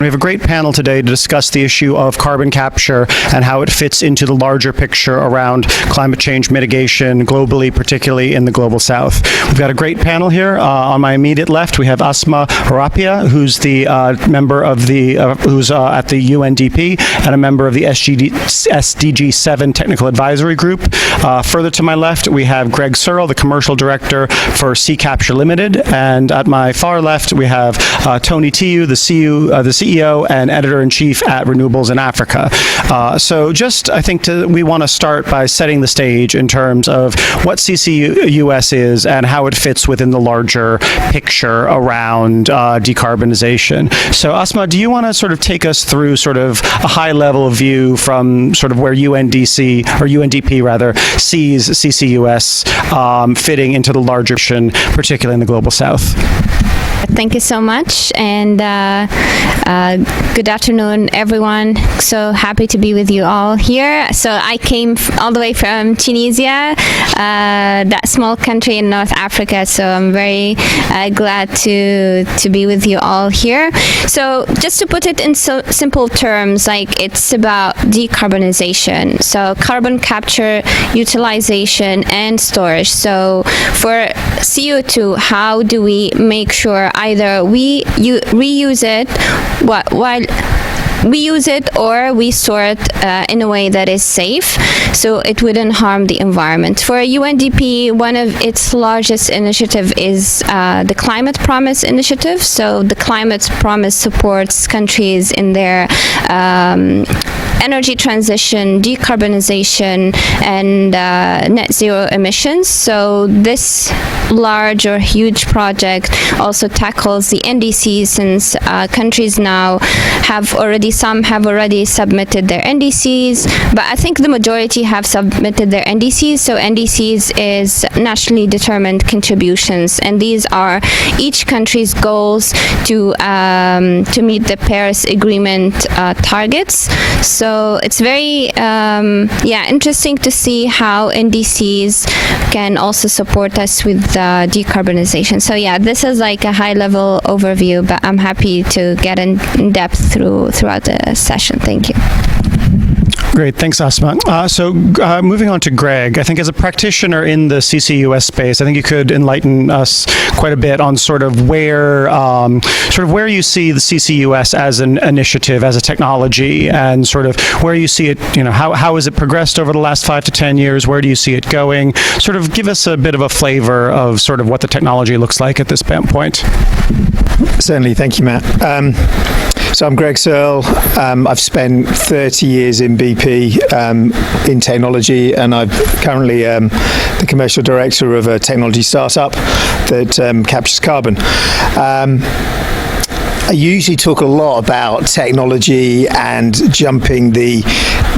We have a great panel today to discuss the issue of carbon capture and how it fits into the larger picture around climate change mitigation globally, particularly in the Global South. We've got a great panel here. On my immediate left, we have Asma, Rouabhia, who's the member of the who's at the UNDP and a member of the SDG 7 Technical Advisory Group. Further to my left, we have Greg Searle, the commercial director for Sea Capture Limited, and at my far left, we have Tony Tiyou, the CEO and editor-in-chief at Renewables in Africa. So just, I think, we want to start by setting the stage in terms of what CCUS is and how it fits within the larger picture around decarbonization. So Asma, do you want to sort of take us through sort of a high-level view from sort of where UNDP rather, sees CCUS fitting into the larger vision, particularly in the Global South? Thank you so much, and good afternoon, everyone. So happy to be with you all here. So I came all the way from Tunisia, that small country in North Africa. So I'm very glad to be with you all here. So just to put it in simple terms, like it's about decarbonization. So carbon capture, utilization, and storage. So for CO2, how do we make sure either we reuse it while we use it or we store it in a way that is safe, so it wouldn't harm the environment. For UNDP, one of its largest initiative is the Climate Promise Initiative. So the Climate Promise supports countries in their energy transition, decarbonization, and net zero emissions. So this large or huge project also tackles the NDCs, since countries now some have already submitted their NDCs, but I think the majority have submitted their NDCs. So NDCs is nationally determined contributions, and these are each country's goals to meet the Paris Agreement targets. So it's very interesting to see how NDCs can also support us with decarbonization. So yeah, this is like a high-level overview, but I'm happy to get in depth throughout the session. Thank you. Great, thanks, Asma. So moving on to Greg, I think as a practitioner in the CCUS space, I think you could enlighten us quite a bit on sort of where you see the CCUS as an initiative, as a technology, and sort of where you see it, how has it progressed over the last 5 to 10 years? Where do you see it going? Sort of give us a bit of a flavor of sort of what the technology looks like at this point. Certainly, thank you, Matt. So I'm Greg Searle. I've spent 30 years in BP in technology, and I'm currently the commercial director of a technology startup that captures carbon. I usually talk a lot about technology and jumping the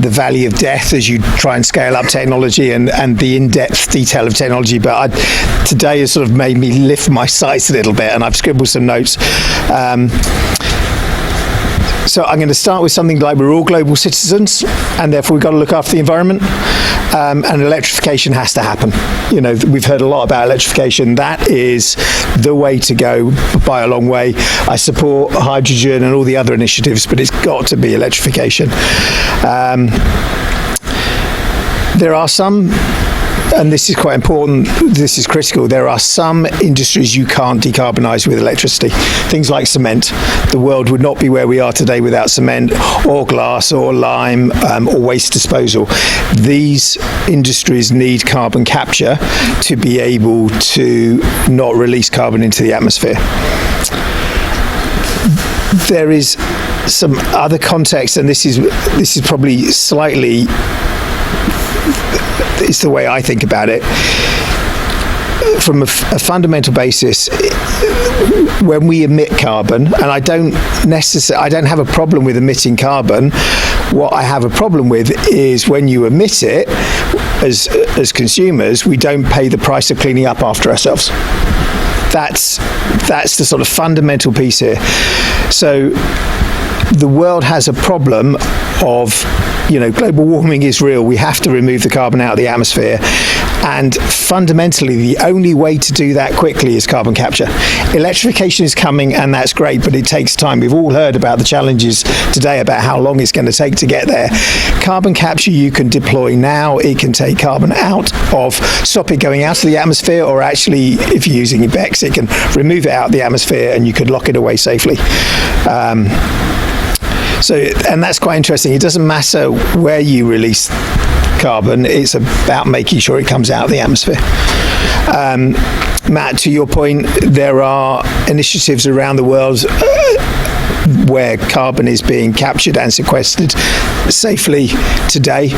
valley of death as you try and scale up technology and the in-depth detail of technology, but today has sort of made me lift my sights a little bit, and I've scribbled some notes. So I'm going to start with something like we're all global citizens, and therefore we've got to look after the environment, and electrification has to happen. We've heard a lot about electrification. That is the way to go by a long way. I support hydrogen and all the other initiatives, but it's got to be electrification. There are some, and this is quite important, this is critical, there are some industries you can't decarbonise with electricity. Things like cement. The world would not be where we are today without cement, or glass, or lime, or waste disposal. These industries need carbon capture to be able to not release carbon into the atmosphere. There is some other context, and this is probably slightly, it's the way I think about it. From a fundamental basis, when we emit carbon, and I don't have a problem with emitting carbon. What I have a problem with is when you emit it, as consumers, we don't pay the price of cleaning up after ourselves. That's the sort of fundamental piece here. So the world has a problem of, global warming is real. We have to remove the carbon out of the atmosphere. And fundamentally, the only way to do that quickly is carbon capture. Electrification is coming, and that's great, but it takes time. We've all heard about the challenges today about how long it's going to take to get there. Carbon capture you can deploy now. It can take carbon stop it going out of the atmosphere, or actually, if you're using BECCS, it can remove it out of the atmosphere and you could lock it away safely. And that's quite interesting. It doesn't matter where you release carbon, it's about making sure it comes out of the atmosphere. Matt, to your point, there are initiatives around the world where carbon is being captured and sequestered safely today.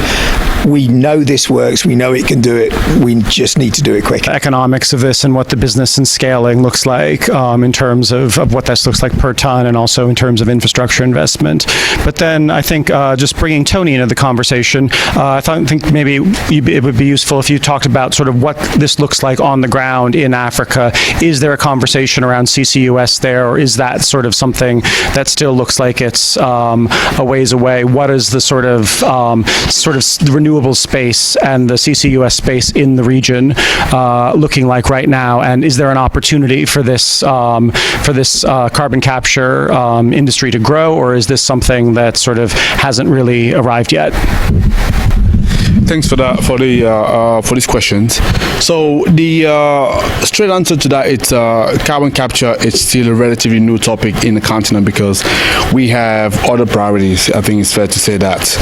We know this works. We know it can do it. We just need to do it quick. Economics of this and what the business and scaling looks like in terms of what this looks like per ton, and also in terms of infrastructure investment. But then I think just bringing Tony into the conversation, I think maybe it would be useful if you talked about sort of what this looks like on the ground in Africa. Is there a conversation around CCUS there, or is that sort of something that still looks like it's a ways away? What is the sort of renewable space and the CCUS space in the region looking like right now? And is there an opportunity for this carbon capture industry to grow, or is this something that sort of hasn't really arrived yet? Thanks for that, for these questions. So the straight answer to that, it's carbon capture. It's still a relatively new topic in the continent because we have other priorities. I think it's fair to say that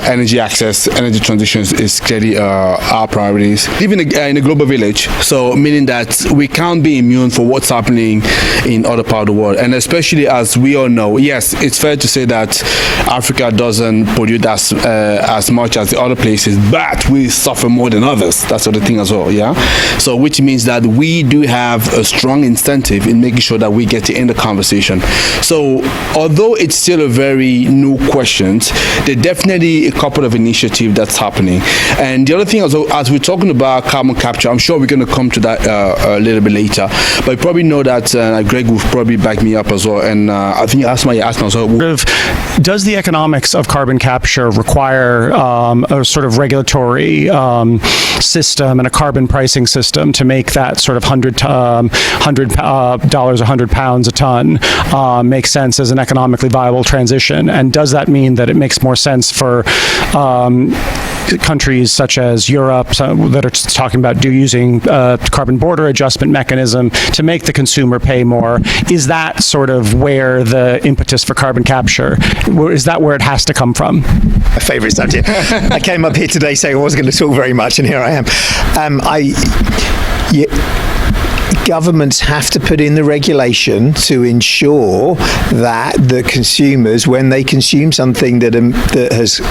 energy access, energy transitions is clearly our priorities. Living in a global village, so meaning that we can't be immune for what's happening in other parts of the world, and especially as we all know, yes, it's fair to say that Africa doesn't pollute as much as the other places, but we suffer more than others. That's the thing as well, yeah? So which means that we do have a strong incentive in making sure that we get in the conversation. So although it's still a very new question, there are definitely a couple of initiatives that's happening. And the other thing as we're talking about carbon capture, I'm sure we're going to come to that a little bit later, but you probably know that Greg will probably back me up as well, and I think Asma as well. Does the economics of carbon capture require a sort of regulatory system and a carbon pricing system to make that sort of $100, £100 a ton make sense as an economically viable transition? And does that mean that it makes more sense for countries such as Europe that are talking about using carbon border adjustment mechanism to make the consumer pay more? Is that sort of where the impetus for carbon capture, is that where it has to come from? My favourite subject. I came up here today saying I wasn't going to talk very much, and here I am. Governments have to put in the regulation to ensure that the consumers, when they consume something that has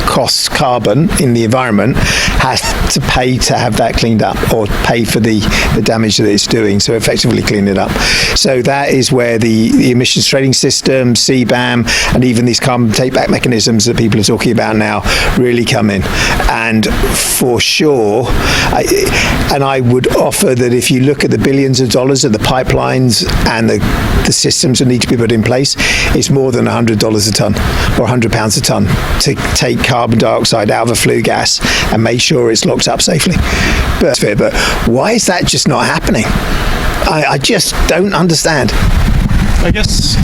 costs carbon in the environment, have to pay to have that cleaned up, or pay for the damage that it's doing, so effectively clean it up. So that is where the emissions trading system, CBAM, and even these carbon take-back mechanisms that people are talking about now really come in. And for sure, I would offer that if you look at the billions of dollars of the pipelines and the systems that need to be put in place, it's more than $100 a ton or £100 a ton to take carbon dioxide out of a flue gas and make sure it's locked up safely. But why is that just not happening? I just don't understand. I guess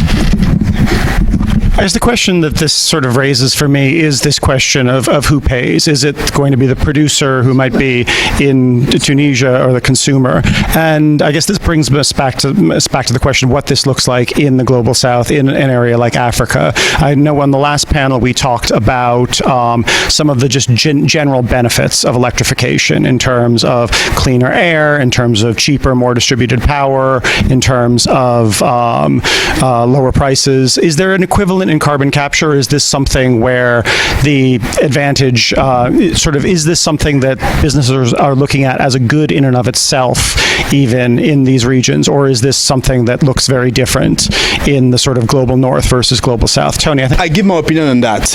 the question that this sort of raises for me is this question of who pays. Is it going to be the producer who might be in Tunisia, or the consumer? And I guess this brings us back to the question of what this looks like in the global south, in an area like Africa. I know on the last panel we talked about some of the just general benefits of electrification in terms of cleaner air, in terms of cheaper, more distributed power, in terms of lower prices. Is there an equivalent in carbon capture? Is this something where the advantage is this something that businesses are looking at as a good in and of itself, even in these regions, or is this something that looks very different in the sort of global north versus global south? Tony, I give my opinion on that.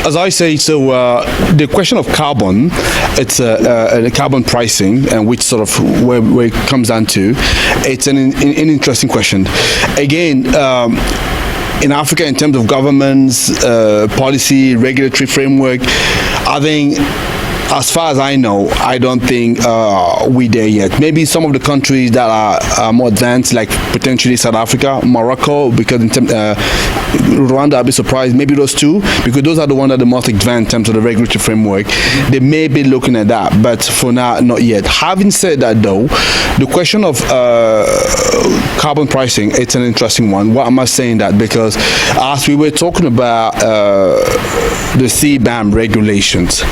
As I say, so the question of carbon, it's a carbon pricing, and which sort of where it comes down to, it's an interesting question. Again, in Africa, in terms of governments, policy, regulatory framework, I think as far as I know, I don't think we're there yet. Maybe some of the countries that are more advanced, like potentially South Africa, Morocco, because Rwanda, I'll be surprised. Maybe those two, because those are the ones that are the most advanced in terms of the regulatory framework. They may be looking at that, but for now, not yet. Having said that, though, the question of carbon pricing, it's an interesting one. Why am I saying that? Because as we were talking about the CBAM regulations,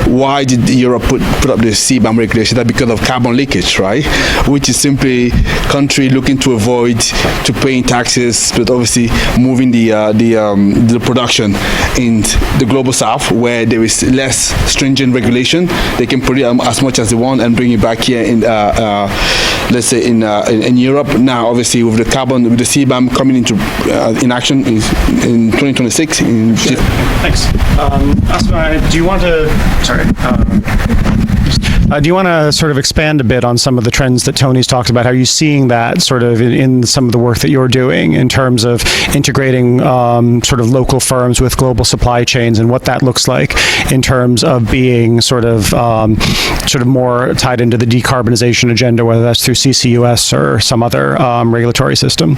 why did Europe put up the CBAM regulation? That's because of carbon leakage, right? Which is simply country looking to avoid to paying taxes, but obviously moving the production in the global south, where there is less stringent regulation. They can produce as much as they want and bring it back here in let's say in Europe. Now, obviously, with the CBAM coming into in action in 2026. Thanks. Asma, do you want to? Sorry. Do you want to sort of expand a bit on some of the trends that Tony's talked about? How are you seeing that sort of in some of the work that you're doing in terms of integrating sort of local firms with global supply chains, and what that looks like in terms of being sort of more tied into the decarbonisation agenda, whether that's through CCUS or some other regulatory system?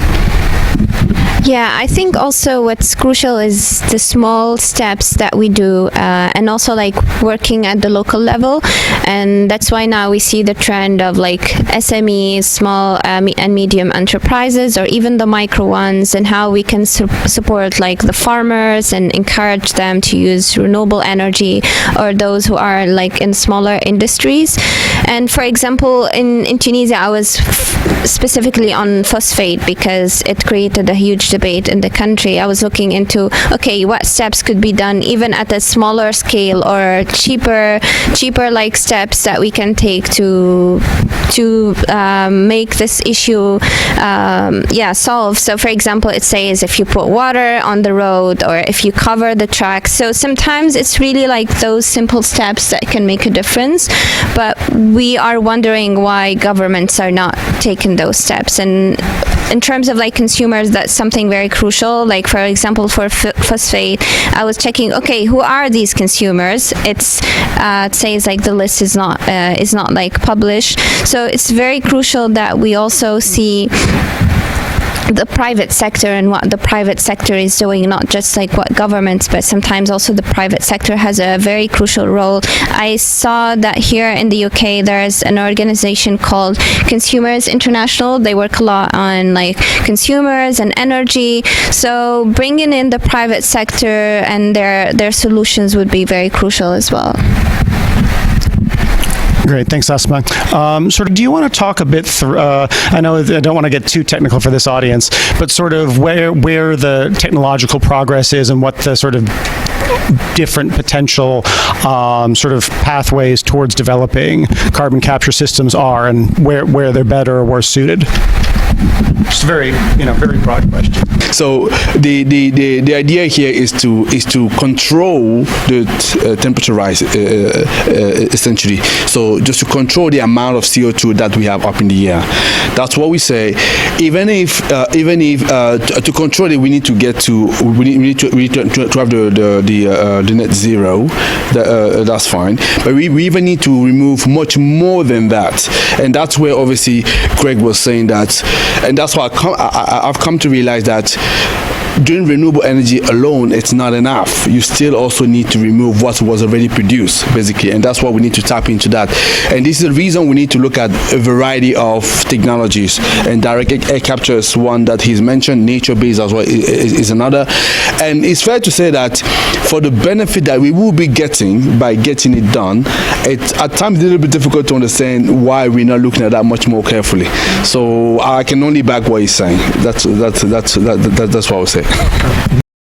Yeah, I think also what's crucial is the small steps that we do, and also like working at the local level. And that's why now we see the trend of like SMEs, small and medium enterprises, or even the micro ones, and how we can support like the farmers and encourage them to use renewable energy, or those who are like in smaller industries. And for example, in Tunisia, I was specifically on phosphate because it created a huge debate in the country. I was looking into, okay, what steps could be done even at a smaller scale, or cheaper like steps that we can take to make this issue solve. So for example, it says if you put water on the road, or if you cover the tracks. So sometimes it's really like those simple steps that can make a difference, but we are wondering why governments are not taking those steps. And in terms of like consumers, that's something very crucial. Like for example, for phosphate, I was checking, okay, who are these consumers? It says like the list is not like published. So it's very crucial that we also see the private sector and what the private sector is doing, not just like what governments, but sometimes also the private sector has a very crucial role. I saw that here in the UK there's an organization called Consumers International. They work a lot on like consumers and energy. So bringing in the private sector and their solutions would be very crucial as well. Great, thanks, Asma. Do you want to talk a bit through, I know I don't want to get too technical for this audience, but sort of where the technological progress is and what the sort of different potential sort of pathways towards developing carbon capture systems are, and where they're better or worse suited? Just a very broad question. So the idea here is to control the temperature rise, essentially. So just to control the amount of CO2 that we have up in the air. That's what we say. Even if to control it, we need to have the net zero. That's fine. But we even need to remove much more than that. And that's where obviously Greg was saying that, and that's why I've come to realize that doing renewable energy alone, it's not enough. You still also need to remove what was already produced, basically, and that's why we need to tap into that. And this is the reason we need to look at a variety of technologies, and direct air capture is one that he's mentioned. Nature-based as well is another. And it's fair to say that for the benefit that we will be getting by getting it done, it's at times a little bit difficult to understand why we're not looking at that much more carefully. So I can only back what he's saying. That's what I would say.